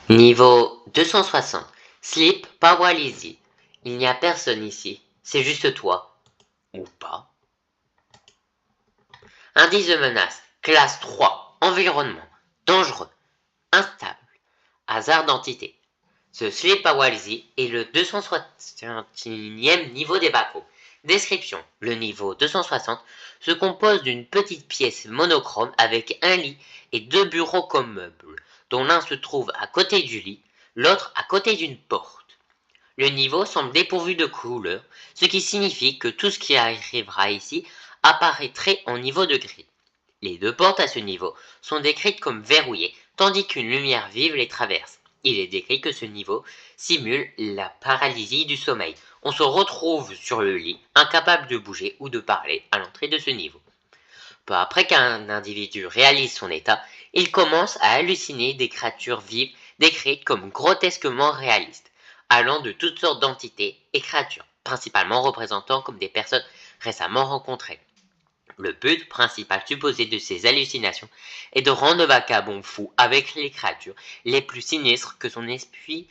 Niveau 260. Sleep Paralysis. Il n'y a personne ici. C'est juste toi. Ou pas. Indice de menace. Classe 3. Environnement. Dangereux. Instable. Hasard d'entité. Ce Sleep Paralysis est le 261e niveau des Bako. Description. Le niveau 260 se compose d'une petite pièce monochrome avec un lit et deux bureaux comme meubles, dont l'un se trouve à côté du lit, l'autre à côté d'une porte. Le niveau semble dépourvu de couleur, ce qui signifie que tout ce qui arrivera ici apparaîtrait en niveau de gris. Les deux portes à ce niveau sont décrites comme verrouillées, tandis qu'une lumière vive les traverse. Il est décrit que ce niveau simule la paralysie du sommeil. On se retrouve sur le lit, incapable de bouger ou de parler à l'entrée de ce niveau. Peu après qu'un individu réalise son état, il commence à halluciner des créatures vives décrites comme grotesquement réalistes, allant de toutes sortes d'entités et créatures, principalement représentant comme des personnes récemment rencontrées. Le but principal supposé de ces hallucinations est de rendre le vagabond fou avec les créatures les plus sinistres que son esprit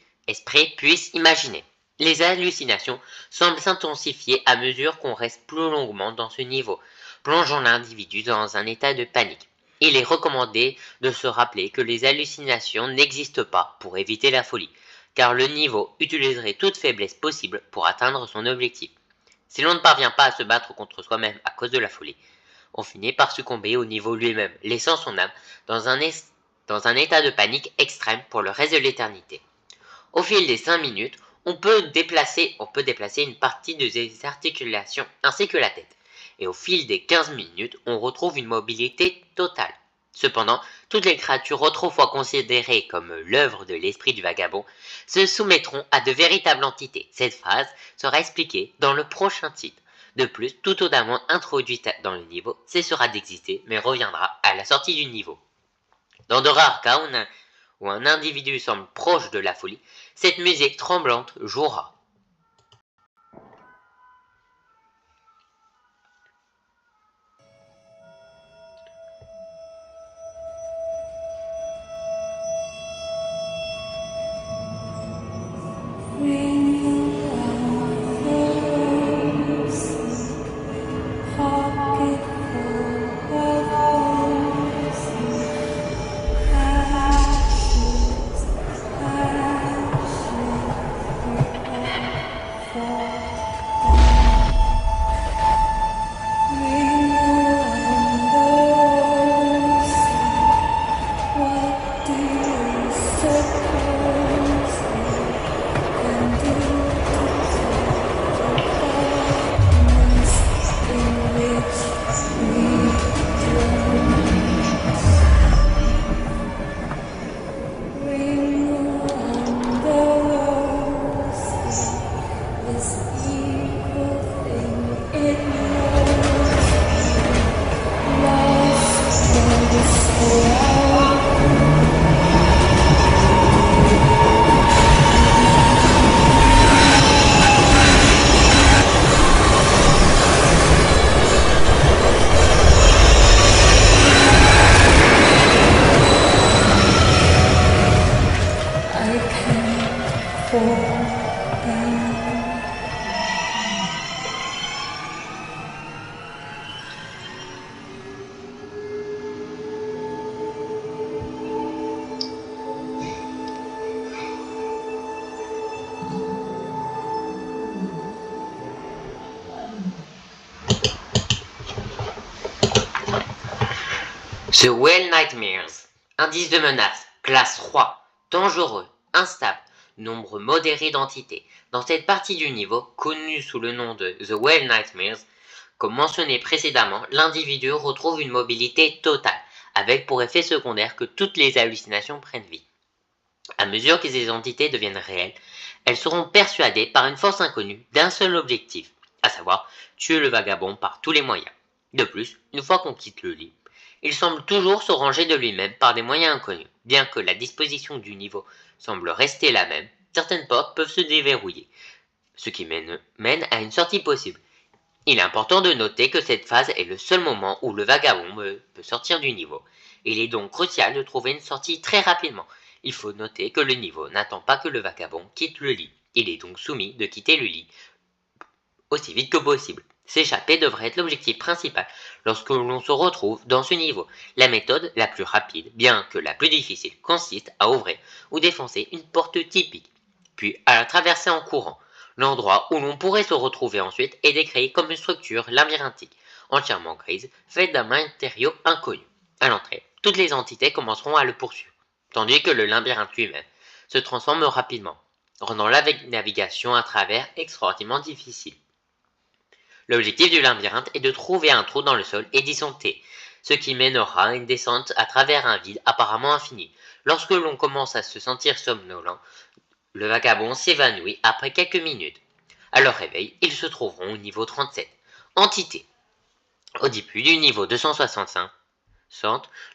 puisse imaginer. Les hallucinations semblent s'intensifier à mesure qu'on reste plus longuement dans ce niveau, plongeant l'individu dans un état de panique. Il est recommandé de se rappeler que les hallucinations n'existent pas pour éviter la folie, car le niveau utiliserait toute faiblesse possible pour atteindre son objectif. Si l'on ne parvient pas à se battre contre soi-même à cause de la folie, on finit par succomber au niveau lui-même, laissant son âme dans un état de panique extrême pour le reste de l'éternité. Au fil des 5 minutes, on peut déplacer une partie de ses articulations ainsi que la tête. Et au fil des 15 minutes, on retrouve une mobilité totale. Cependant, toutes les créatures autrefois considérées comme l'œuvre de l'esprit du vagabond se soumettront à de véritables entités. Cette phase sera expliquée dans le prochain titre. De plus, toute totalement introduite dans le niveau cessera d'exister mais reviendra à la sortie du niveau. Dans de rares cas où un individu semble proche de la folie, cette musique tremblante jouera. The Well Nightmares. Indice de menace. Classe 3. Dangereux. Instable. Nombre modéré d'entités. Dans cette partie du niveau, connue sous le nom de The Well Nightmares, comme mentionné précédemment, l'individu retrouve une mobilité totale, avec pour effet secondaire que toutes les hallucinations prennent vie. À mesure que ces entités deviennent réelles, elles seront persuadées par une force inconnue d'un seul objectif, à savoir tuer le vagabond par tous les moyens. De plus, une fois qu'on quitte le lit, il semble toujours se ranger de lui-même par des moyens inconnus. Bien que la disposition du niveau semble rester la même, certaines portes peuvent se déverrouiller, ce qui mène à une sortie possible. Il est important de noter que cette phase est le seul moment où le vagabond peut sortir du niveau. Il est donc crucial de trouver une sortie très rapidement. Il faut noter que le niveau n'attend pas que le vagabond quitte le lit. Il est donc soumis de quitter le lit aussi vite que possible. S'échapper devrait être l'objectif principal lorsque l'on se retrouve dans ce niveau. La méthode la plus rapide, bien que la plus difficile, consiste à ouvrir ou défoncer une porte typique, puis à la traverser en courant. L'endroit où l'on pourrait se retrouver ensuite est décrit comme une structure labyrinthique, entièrement grise, faite d'un matériau inconnu. À l'entrée, toutes les entités commenceront à le poursuivre, tandis que le labyrinthe lui-même se transforme rapidement, rendant la navigation à travers extraordinairement difficile. L'objectif du labyrinthe est de trouver un trou dans le sol et d'y sauter, ce qui mènera à une descente à travers un vide apparemment infini. Lorsque l'on commence à se sentir somnolent, le vagabond s'évanouit après quelques minutes. À leur réveil, ils se trouveront au niveau 37. Entité. Au début du niveau 265,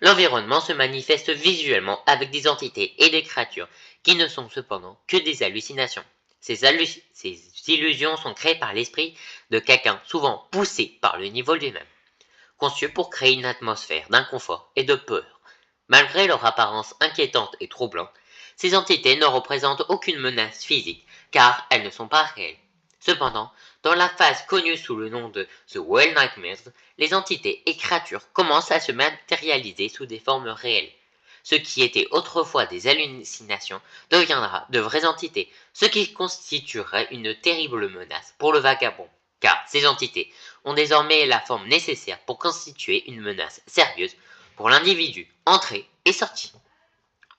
l'environnement se manifeste visuellement avec des entités et des créatures qui ne sont cependant que des hallucinations. Ces illusions sont créées par l'esprit de quelqu'un, souvent poussé par le niveau lui-même, conçues pour créer une atmosphère d'inconfort et de peur. Malgré leur apparence inquiétante et troublante, ces entités ne représentent aucune menace physique, car elles ne sont pas réelles. Cependant, dans la phase connue sous le nom de The Well Nightmares, les entités et créatures commencent à se matérialiser sous des formes réelles. Ce qui était autrefois des hallucinations deviendra de vraies entités, ce qui constituerait une terrible menace pour le vagabond, car ces entités ont désormais la forme nécessaire pour constituer une menace sérieuse pour l'individu. Entrée et sortie.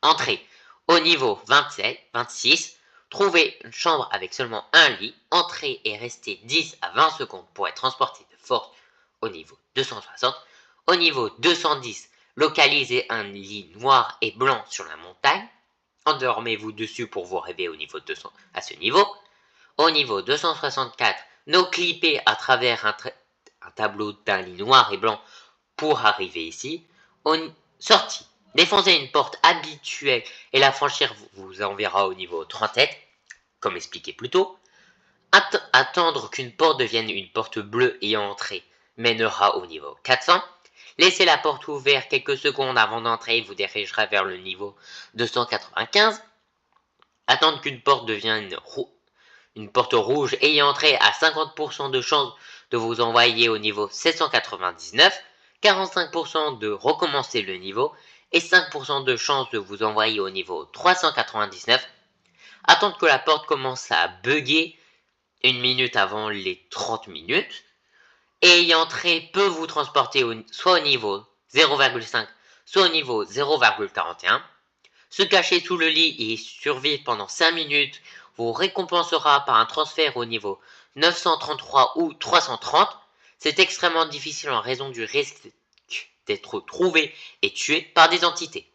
Entrée au niveau 26, trouvez une chambre avec seulement un lit, entrez et restez 10 à 20 secondes pour être transporté de force au niveau 260. Au niveau 210, localisez un lit noir et blanc sur la montagne. Endormez-vous dessus pour vous réveiller au niveau 200 à ce niveau. Au niveau 264, no-clippez à travers un tableau d'un lit noir et blanc pour arriver ici. Sortie. Défoncer une porte habituelle et la franchir vous enverra au niveau 37, comme expliqué plus tôt. Attendre qu'une porte devienne une porte bleue et entrer mènera au niveau 400. Laissez la porte ouverte quelques secondes avant d'entrer et vous dirigera vers le niveau 295. Attendre qu'une porte devienne une porte rouge et y entrer à 50% de chance de vous envoyer au niveau 799. 45% de recommencer le niveau et 5% de chance de vous envoyer au niveau 399. Attendre que la porte commence à bugger 1 minute avant les 30 minutes. Et y entrer peut vous transporter soit au niveau 0,5, soit au niveau 0,41. Se cacher sous le lit et survivre pendant 5 minutes vous récompensera par un transfert au niveau 933 ou 330. C'est extrêmement difficile en raison du risque d'être trouvé et tué par des entités.